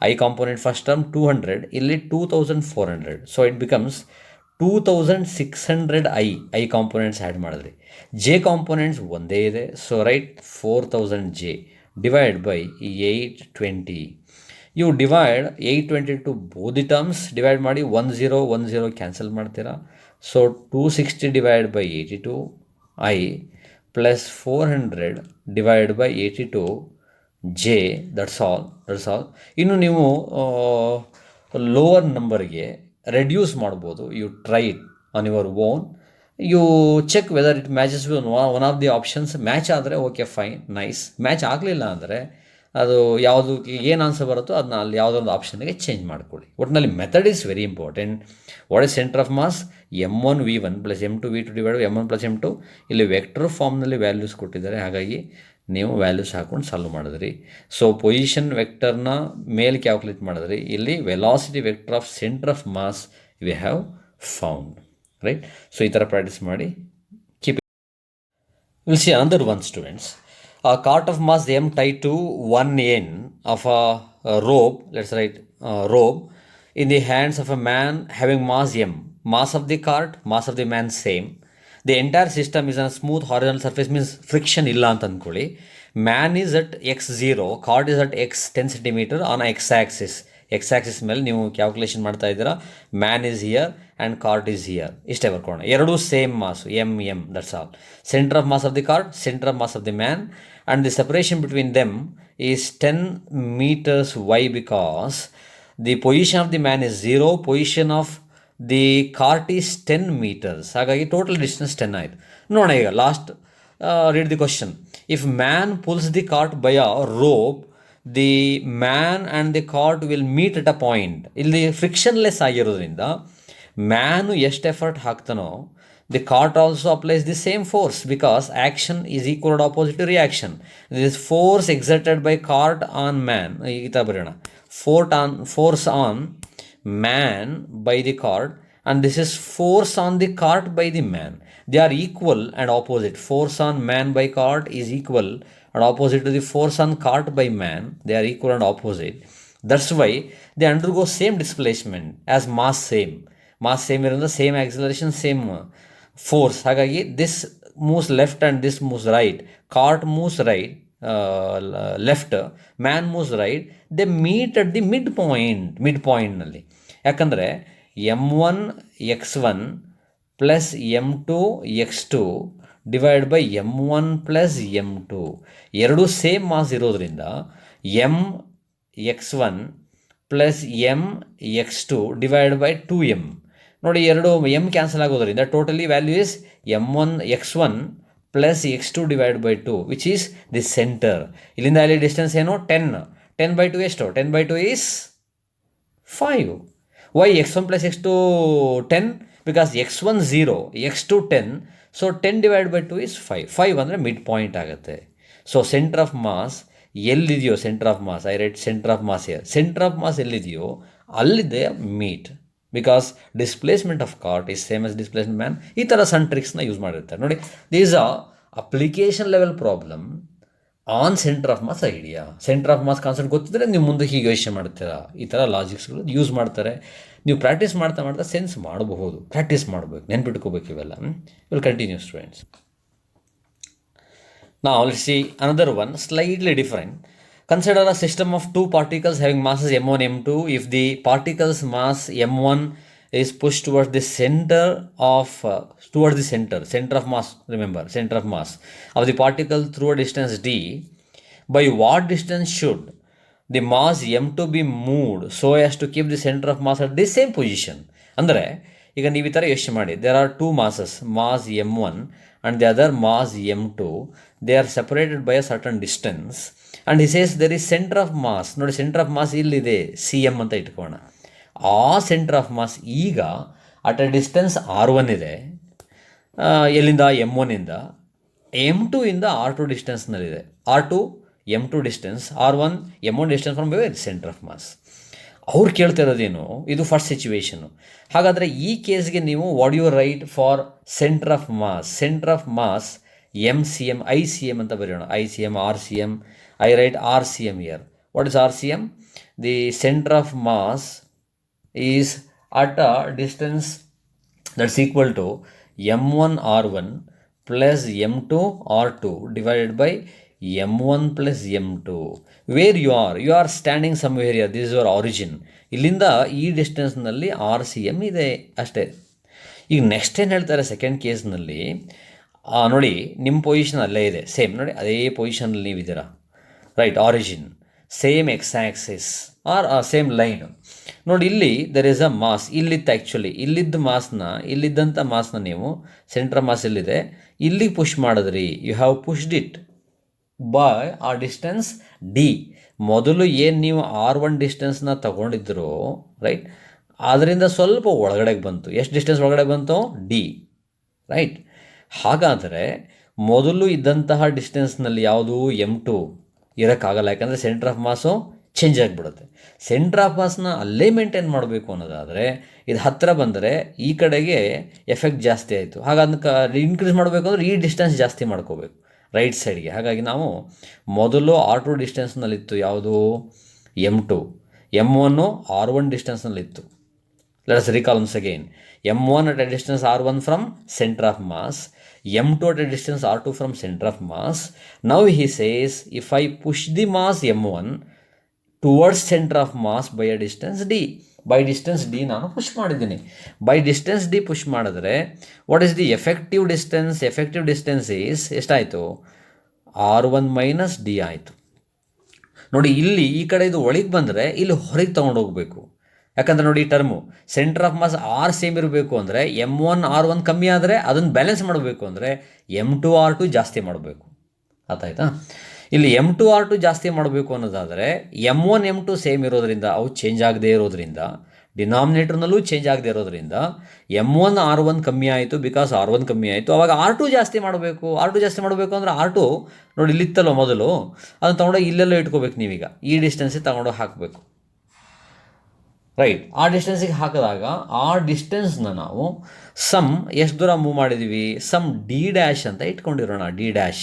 I component first term 200, ಇಲ್ಲಿ 2400. So it becomes 2600 I components add ಮಾಡಿದ್ರಿ. J components ಒಂದೇ ಇದೆ, so right 4000J divided by 820. You divide 820 to both the terms, divide ಮಾಡಿ 1010 cancel ಮಾಡ್ತೀರಾ. So 260 divided by 82I plus 400 divided by 82J, that's all. ಇನ್ನು ನೀವು lower ನಂಬರ್ಗೆ reduce ಮಾಡ್ಬೋದು. You try it on your own. You check whether it matches with one of the options. Match ಆದರೆ okay fine, nice. Match ಆಗಲಿಲ್ಲ ಅಂದರೆ ಅದು ಯಾವುದು ಏನು ಆನ್ಸರ್ ಬರುತ್ತೋ ಅದನ್ನ ಅಲ್ಲಿ ಯಾವುದೊಂದು ಆಪ್ಷನ್ಗೆ ಚೇಂಜ್ ಮಾಡ್ಕೊಳ್ಳಿ. ಒಟ್ಟಿನಲ್ಲಿ method is very important. What is centre of mass, M1 V1 plus M2 V2 divide M1 plus M2. ಇಲ್ಲಿ ವೆಕ್ಟರ್ ಫಾರ್ಮ್ನಲ್ಲಿ ವ್ಯಾಲ್ಯೂಸ್ ಕೊಟ್ಟಿದ್ದಾರೆ, ಹಾಗಾಗಿ ನೀವು ವ್ಯಾಲ್ಯೂಸ್ ಹಾಕ್ಕೊಂಡು ಸಾಲ್ವ್ ಮಾಡಿದ್ರಿ. ಸೊ ಪೊಸಿಷನ್ ವೆಕ್ಟರ್ನ ಮೇಲೆ ಕ್ಯಾಲ್ಕುಲೇಟ್ ಮಾಡಿದ್ರಿ. ಇಲ್ಲಿ velocity vector of centre of mass we have found, right? So ಈ ಥರ ಪ್ರಾಕ್ಟೀಸ್ ಮಾಡಿ. Keep. Will see another one, students. A cart of mass M tied to one end of a rope, let's write rope, in the hands of a man having mass M. Mass of the cart, mass of the man same. The entire system is on a smooth horizontal surface, means friction illa anta anಕೊಳ್ಳಿ. Man is at x0, cart is at x 10 cm on x axis. X axis ಮೇಲೆ ನೀವು calculation ಮಾಡ್ತಾ ಇದ್ದೀರಾ. Man is here and cart is here, ಇಷ್ಟೇ ಬರ್ಕೋಣ. ಎರಡೂ same mass, M, that's all. Centre of mass of the cart, centre of mass of the man, and the separation between them is 10 meters. Why? Because the position of the man is 0, position of the cart is 10 meters. ಹಾಗಾಗಿ total distance 10 ಆಯಿತು. ನೋಡೋಣ ಈಗ last. Read the question. If man pulls the cart by a rope, the man and the cart will meet at a point. ಇಲ್ಲಿ ಫ್ರಿಕ್ಷನ್ಲೆಸ್ ಆಗಿರೋದ್ರಿಂದ man ಎಷ್ಟು effort ಹಾಕ್ತಾನೋ, the cart also applies the same force, because action is equal to opposite to reaction. This force exerted by cart on man, ಈ ಥರ ಬರೋಣ. Force on man by the cart, and this is force on the cart by the man. They are equal and opposite. Force on man by cart is equal and opposite to the force on cart by man. They are equal and opposite. That's why they undergo same displacement as mass same. Mass same ಇರೋದ್ರಿಂದ same acceleration, same force. ಹಾಗಾಗಿ this moves left and this moves right. Cart moves right, left. Man moves right. They meet at the midpoint ನಲ್ಲಿ. ಯಾಕಂದರೆ M1 X1 plus m2 divide by m1 plus m2. ಎರಡೂ same mass ಇರೋದ್ರಿಂದ mx1 plus mx2 divide by 2m. ನೋಡಿ, ಎರಡು m cancel ಆಗೋದ್ರಿಂದ totally value is x1 plus x2 divide by 2 which is the centre. ಇಲ್ಲಿಂದ ಅಲ್ಲಿ distance ಏನು? 10 by 2 ಎಷ್ಟು? 10 by 2 is 5. Why x1 plus x2 10? Because x1 0, x2 10, so 10 divide by 2 is 5 ಅಂದರೆ mid point ಆಗುತ್ತೆ. So centre of mass ಎಲ್ಲಿದೆಯೋ, centre of mass, I right centre of mass here, centre of mass ಎಲ್ಲಿದೆಯೋ ಅಲ್ಲಿದೆ meet. Because displacement of cart is same as displacement man. ಈ ಥರ ಸಣ್ಣ ಟ್ರಿಕ್ಸ್ನ use ಮಾಡಿರ್ತಾರೆ ನೋಡಿ. These are application level problem on centre of mass idea. Centre of mass concept ಗೊತ್ತಿದ್ರೆ ನೀವು ಮುಂದೆ ಹೀಗೆ ಯೋಚನೆ ಮಾಡ್ತೀರಾ. ಈ ಥರ ಲಾಜಿಕ್ಸ್ಗಳು ಯೂಸ್ ಮಾಡ್ತಾರೆ. ನೀವು ಪ್ರಾಕ್ಟೀಸ್ ಮಾಡ್ತಾ ಸೆನ್ಸ್ ಮಾಡಬಹುದು. ಪ್ರಾಕ್ಟೀಸ್ ಮಾಡಬೇಕು, ನೆನ್ಪಿಟ್ಕೋಬೇಕು ಇವೆಲ್ಲ. Will continue students. Now let's see another one, slightly different. Consider a system of two particles having masses m1, m2. If the particle's mass m1 is pushed towards the center of mass, remember, center of mass of the particle through a distance d, by what distance should the mass m2 be moved so as to keep the center of mass at the same position? ಅಂದರೆ ಈಗ ನೀವು ಈ ಥರ ಯೋಚನೆ ಮಾಡಿ, there are two masses, mass m1 and the other mass m2. they are separated by a certain distance and he says there is center of mass. ನೋಡಿ, centre of mass ಇಲ್ಲಿದೆ, cm ಅಂತ ಇಟ್ಕೋಣ. ಆ ಸೆಂಟರ್ ಆಫ್ ಮಾಸ್ ಈಗ at a distance r1 ಇದೆ. ಎಲ್ಲಿಂದ? m1 ಇಂದ. m2 ಇಂದ r2 ಡಿಸ್ಟೆನ್ಸ್ನಲ್ಲಿದೆ. r2 m2 distance, r1 m1 distance from where? Centre of mass. ಅವ್ರು ಕೇಳ್ತಾ ಇರೋದೇನು? ಇದು ಫಸ್ಟ್ ಸಿಚುವೇಶನು. ಹಾಗಾದರೆ ಈ ಕೇಸ್ಗೆ ನೀವು what you write for centre of mass? Centre of mass MCM, ICM ಅಂತ ಬರೆಯೋಣ. ICM, RCM. I write RCM here. What is RCM? The center of mass is at a distance that's equal to m1 r1 plus m2 r2 divided by m1 plus m2. Where you are standing somewhere here. This is your origin. ಇಲ್ಲಿಂದ ಈ ಡಿಸ್ಟೆನ್ಸ್ನಲ್ಲಿ RCM ಇದೆ ಅಷ್ಟೇ. ಈಗ next ಏನು ಹೇಳ್ತಾರೆ second ಕೇಸ್ನಲ್ಲಿ? ನೋಡಿ, ನಿಮ್ಮ ಪೊಸಿಷನ್ ಅಲ್ಲೇ ಇದೆ, ಸೇಮ್ ನೋಡಿ, ಅದೇ ಪೊಸಿಷನಲ್ಲಿ ನೀವಿದ್ದೀರಾ, right? Origin same X axis or same line. ನೋಡಿ, ಇಲ್ಲಿ ದೆರ್ ಈಸ್ ಅ ಮಾಸ್. ಇಲ್ಲಿತ್ತು ಆ್ಯಕ್ಚುಲಿ, ಇಲ್ಲಿದ್ದಂಥ ಮಾಸ್ನ ನೀವು ಸೆಂಟ್ರ್ ಮಾಸ್ ಇಲ್ಲಿದೆ, ಇಲ್ಲಿಗೆ ಪುಷ್ ಮಾಡಿದ್ರಿ. You have pushed it by a distance D. ಮೊದಲು ಏನು ನೀವು r1 ಡಿಸ್ಟೆನ್ಸ್ನ ತಗೊಂಡಿದ್ರು, ರೈಟ್, ಅದರಿಂದ ಸ್ವಲ್ಪ ಒಳಗಡೆಗೆ ಬಂತು. ಎಷ್ಟು ಡಿಸ್ಟೆನ್ಸ್ ಒಳಗಡೆ ಬಂತು? D, right. ಹಾಗಾದರೆ ಮೊದಲು ಇದ್ದಂತಹ ಡಿಸ್ಟೆನ್ಸ್ನಲ್ಲಿ ಯಾವುದು? m2 ಇರೋಕ್ಕಾಗಲ್ಲ, ಯಾಕಂದರೆ ಸೆಂಟ್ರ್ ಆಫ್ ಮಾಸು ಚೇಂಜ್ ಆಗಿಬಿಡುತ್ತೆ. ಸೆಂಟ್ರ್ ಆಫ್ ಮಾಸ್ನ ಅಲ್ಲೇ ಮೇಂಟೈನ್ ಮಾಡಬೇಕು ಅನ್ನೋದಾದರೆ ಇದು ಹತ್ತಿರ ಬಂದರೆ ಈ ಕಡೆಗೆ ಎಫೆಕ್ಟ್ ಜಾಸ್ತಿ ಆಯಿತು. ಹಾಗಾಗಿ ಇನ್ಕ್ರೀಸ್ ಮಾಡಬೇಕು ಅಂದರೆ ಈ ಡಿಸ್ಟೆನ್ಸ್ ಜಾಸ್ತಿ ಮಾಡ್ಕೋಬೇಕು ರೈಟ್ ಸೈಡ್ಗೆ. ಹಾಗಾಗಿ ನಾವು ಮೊದಲು r2 ಡಿಸ್ಟೆನ್ಸ್ನಲ್ಲಿತ್ತು ಯಾವುದು? m2. m1 r1 ಡಿಸ್ಟೆನ್ಸ್ನಲ್ಲಿತ್ತು. Let us recall once again. m1 at a distance r1 from center of mass, m2 at a distance r2 from center of mass. Now he says if I push the mass m1 towards center of mass by a distance d, by distance d ನಾನು push ಮಾಡಿದ್ದೀನಿ. By distance D push ಮಾಡಿದ್ರೆ what is the effective distance? Effective distance is ಎಷ್ಟಾಯಿತು? r1 minus D ಆಯಿತು. ನೋಡಿ, ಇಲ್ಲಿ ಈ ಕಡೆ ಇದು ಒಳಗೆ ಬಂದರೆ ಇಲ್ಲಿ ಹೊರಗೆ ತೊಗೊಂಡೋಗ್ಬೇಕು. ಯಾಕಂದರೆ ನೋಡಿ, ಈ term centre of mass R same ಇರಬೇಕು ಅಂದರೆ m1 r1 ಕಮ್ಮಿ ಆದರೆ ಅದನ್ನು ಬ್ಯಾಲೆನ್ಸ್ ಮಾಡಬೇಕು ಅಂದರೆ m2 r2 ಜಾಸ್ತಿ ಮಾಡಬೇಕು. ಆಯ್ತಾ? ಇಲ್ಲಿ m2 r2 ಜಾಸ್ತಿ ಮಾಡಬೇಕು ಅನ್ನೋದಾದರೆ m1 m2 ಸೇಮ್ ಇರೋದ್ರಿಂದ, ಅವು ಚೇಂಜ್ ಆಗದೆ ಇರೋದ್ರಿಂದ, ಡಿನಾಮಿನೇಟರ್ನಲ್ಲೂ ಚೇಂಜ್ ಆಗದೆ ಇರೋದ್ರಿಂದ m1 r1 ಕಮ್ಮಿ ಆಯಿತು. ಬಿಕಾಸ್ r1 ಕಮ್ಮಿ ಆಯಿತು, ಅವಾಗ r2 ಜಾಸ್ತಿ ಮಾಡಬೇಕು. r2 ಜಾಸ್ತಿ ಮಾಡಬೇಕು ಅಂದರೆ r2 ನೋಡಿ ಇಲ್ಲಿತ್ತಲ್ಲೋ ಮೊದಲು, ಅದನ್ನು ತೊಗೊಂಡೋಗಿ ಇಲ್ಲೆಲ್ಲೋ ಇಟ್ಕೋಬೇಕು. ನೀವೀಗ ಈ ಡಿಸ್ಟೆನ್ಸಿಗೆ ತೊಗೊಂಡೋಗಿ ಹಾಕಬೇಕು, ರೈಟ್? ಆ ಡಿಸ್ಟೆನ್ಸಿಗೆ ಹಾಕಿದಾಗ ಆ ಡಿಸ್ಟೆನ್ಸ್ನ ನಾವು ಸಮ್ ಎಷ್ಟು ದೂರ ಮೂವ್ ಮಾಡಿದ್ದೀವಿ? ಸಮ್ ಡಿ ಡ್ಯಾಶ್ ಅಂತ ಇಟ್ಕೊಂಡಿರೋಣ. ಡಿ ಡ್ಯಾಶ್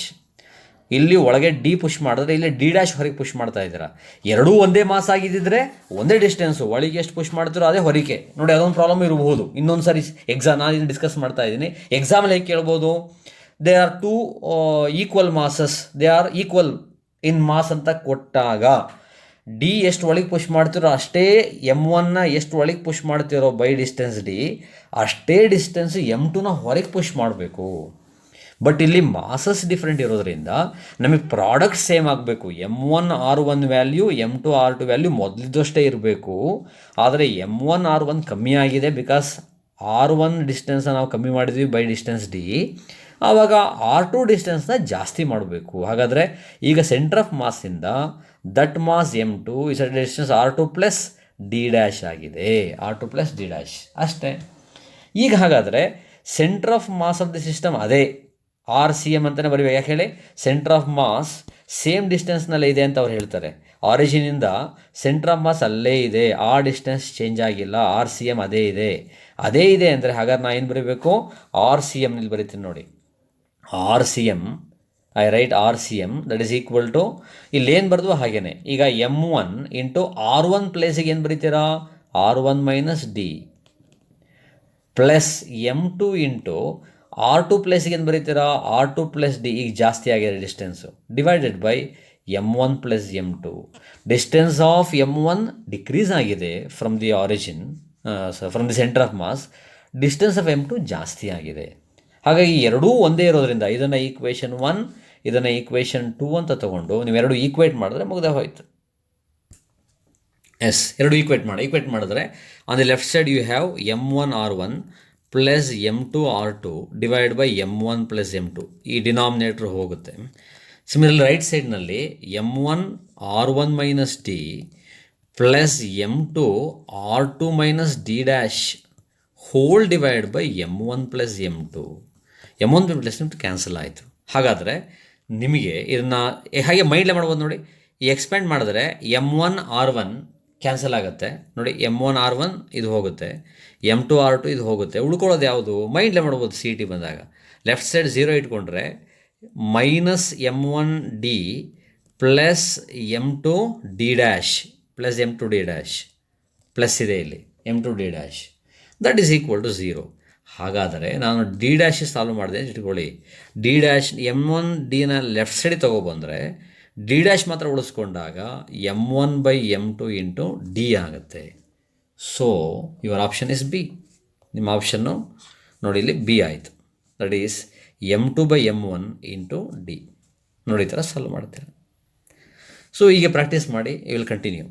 ಇಲ್ಲಿ ಒಳಗೆ ಡಿ ಪುಷ್ ಮಾಡಿದ್ರೆ ಇಲ್ಲಿ ಡಿ ಡ್ಯಾಶ್ ಹೊರಗೆ ಪುಷ್ ಮಾಡ್ತಾ ಇದ್ದೀರಾ. ಎರಡೂ ಒಂದೇ ಮಾಸ್ ಆಗಿದ್ದಿದ್ರೆ ಒಂದೇ ಡಿಸ್ಟೆನ್ಸು, ಒಳಗೆ ಎಷ್ಟು ಪುಷ್ ಮಾಡ್ತಿರೋ ಅದೇ ಹೊರಗೆ. ನೋಡಿ, ಅದೊಂದು ಪ್ರಾಬ್ಲಮ್ ಇರಬಹುದು. ಇನ್ನೊಂದು ಸಾರಿ ಎಕ್ಸಾಮ್ ನಾನು ಇದನ್ನು ಡಿಸ್ಕಸ್ ಮಾಡ್ತಾ ಇದ್ದೀನಿ. ಎಕ್ಸಾಮಲ್ಲಿ ಹೇಗೆ ಕೇಳ್ಬೋದು? They are two equal masses, they are equal in mass ಅಂತ ಕೊಟ್ಟಾಗ ಡಿ ಎಷ್ಟು ಒಳಗೆ ಪುಷ್ ಮಾಡ್ತಿರೋ ಅಷ್ಟೇ M1ನ ಎಷ್ಟು ಒಳಗೆ ಪುಷ್ ಮಾಡ್ತಿರೋ ಬೈ ಡಿಸ್ಟೆನ್ಸ್ ಡಿ ಅಷ್ಟೇ ಡಿಸ್ಟೆನ್ಸ್ M2ನ ಹೊರಗೆ ಪುಷ್ ಮಾಡಬೇಕು. ಬಟ್ ಇಲ್ಲಿ ಮಾಸಸ್ ಡಿಫ್ರೆಂಟ್ ಇರೋದ್ರಿಂದ ನಮಗೆ ಪ್ರಾಡಕ್ಟ್ ಸೇಮ್ ಆಗಬೇಕು. M1R1 ವ್ಯಾಲ್ಯೂ M2R2 ವ್ಯಾಲ್ಯೂ ಮೊದಲಿದ್ದಷ್ಟೇ ಇರಬೇಕು. ಆದರೆ M1R1 ಕಮ್ಮಿ ಆಗಿದೆ ಬಿಕಾಸ್ R1 ಡಿಸ್ಟೆನ್ಸ್ನ ನಾವು ಕಮ್ಮಿ ಮಾಡಿದ್ವಿ ಬೈ ಡಿಸ್ಟೆನ್ಸ್ ಡಿ. ಆವಾಗ R2 ಡಿಸ್ಟೆನ್ಸ್ನ ಜಾಸ್ತಿ ಮಾಡಬೇಕು. ಹಾಗಾದರೆ ಈಗ ಸೆಂಟರ್ ಆಫ್ ಮಾಸಿಂದ that mass M2 is a distance R2 plus D dash ಆಗಿದೆ. R2 ಪ್ಲಸ್ ಡಿ ಡ್ಯಾಶ್ ಅಷ್ಟೇ. ಈಗ ಹಾಗಾದರೆ centre of mass of the system ಅದೇ RCM ಅಂತಲೇ ಬರೀಬೇಕು. ಯಾಕೆ ಹೇಳಿ, ಸೆಂಟರ್ ಆಫ್ ಮಾಸ್ ಸೇಮ್ ಡಿಸ್ಟೆನ್ಸ್ನಲ್ಲೇ ಇದೆ ಅಂತ ಅವ್ರು ಹೇಳ್ತಾರೆ. ಆರಿಜಿನಿಂದ ಸೆಂಟರ್ ಆಫ್ ಮಾಸ್ ಅಲ್ಲೇ ಇದೆ, ಆ ಡಿಸ್ಟೆನ್ಸ್ ಚೇಂಜ್ ಆಗಿಲ್ಲ, RCM ಅದೇ ಇದೆ ಅಂದರೆ ಹಾಗಾದ್ರೆ ನಾನು ಏನು ಬರೀಬೇಕು, RCM ಇಲ್ಲಿ ಬರೀತೀನಿ ನೋಡಿ. RCM I write RCM that is equal to ಇಲ್ಲೇನು ಬರೆದು ಹಾಗೇನೆ. ಈಗ M1 ಇಂಟು R1 ಪ್ಲೇಸಿಗೆ ಏನು ಬರೀತೀರಾ, R1 minus D plus M2 into R2 ಪ್ಲೇಸಿಗೆ ಏನು ಬರೀತೀರಾ, R2 ಪ್ಲಸ್ ಡಿ, ಈಗ ಜಾಸ್ತಿ ಆಗಿದೆ distance, divided by M1 plus M2. Distance of M1 decrease ಆಗಿದೆ from the origin, from the centre of mass. Distance of M2 ಜಾಸ್ತಿ ಆಗಿದೆ. ಹಾಗಾಗಿ ಎರಡೂ ಒಂದೇ ಇರೋದ್ರಿಂದ ಇದನ್ನು ಈಕ್ವೇಷನ್ 1, ಇದನ್ನು ಈಕ್ವೇಷನ್ 2 ಅಂತ ತೊಗೊಂಡು ನೀವೆರಡು ಈಕ್ವೇಟ್ ಮಾಡಿದ್ರೆ ಮುಗ್ದೆ ಹೋಯ್ತು. ಎರಡು ಈಕ್ವೇಟ್ ಮಾಡಿದ್ರೆ on the left side you have M1R1 plus M2R2 divide by M1 plus M2. ಈ ಡಿನಾಮಿನೇಟ್ರ್ ಹೋಗುತ್ತೆ. ಸಿಮಿಲರ್ಲಿ ರೈಟ್ ಸೈಡ್ನಲ್ಲಿ M1R1 minus D plus M2R2 minus d dash whole divide by M1 plus M2. M1 plus M2 cancel ಆಯಿತು. ಹಾಗಾದರೆ ನಿಮಗೆ ಇದನ್ನು ಹಾಗೆ ಮೈಂಡ್ಲೆ ಮಾಡ್ಬೋದು ನೋಡಿ. ಈ ಎಕ್ಸ್ಪ್ಯಾಂಡ್ ಮಾಡಿದ್ರೆ M1R1 ಕ್ಯಾನ್ಸಲ್ ಆಗುತ್ತೆ ನೋಡಿ, M1R1 ಇದು ಹೋಗುತ್ತೆ, M2R2 ಇದು ಹೋಗುತ್ತೆ. ಉಳ್ಕೊಳ್ಳೋದು ಯಾವುದು, ಮೈಂಡ್ಲೆ ಮಾಡ್ಬೋದು. CT ಬಂದಾಗ ಲೆಫ್ಟ್ ಸೈಡ್ 0 ಇಟ್ಕೊಂಡ್ರೆ minus M1 D plus M2 D dash plus M2 D dash plus ಇದೆ ಇಲ್ಲಿ M2 D dash that is equal to 0. ಹಾಗಾದರೆ ನಾನು ಡಿ ಡ್ಯಾಶ್ ಸಾಲ್ವ್ ಮಾಡಿದೆ ಅಂತ ಇಟ್ಕೊಳ್ಳಿ. ಡಿ ಡ್ಯಾಶ್ M1 ಡಿನ ಲೆಫ್ಟ್ ಸೈಡ್ ತೊಗೊಬಂದರೆ ಡಿ ಡ್ಯಾಶ್ ಮಾತ್ರ ಉಳಿಸ್ಕೊಂಡಾಗ M1 by M2 into D ಆಗುತ್ತೆ. So your option is B. ನಿಮ್ಮ ಆಪ್ಷನ್ನು ನೋಡಿ ಇಲ್ಲಿ ಬಿ ಆಯಿತು. That is M2 by M1 into D. ನೋಡಿ ಈ ಥರ ಸಾಲ್ವ್ ಮಾಡ್ತೀರ. ಸೊ ಹೀಗೆ ಪ್ರಾಕ್ಟೀಸ್ ಮಾಡಿ, ಯು ವಿಲ್ ಕಂಟಿನ್ಯೂ.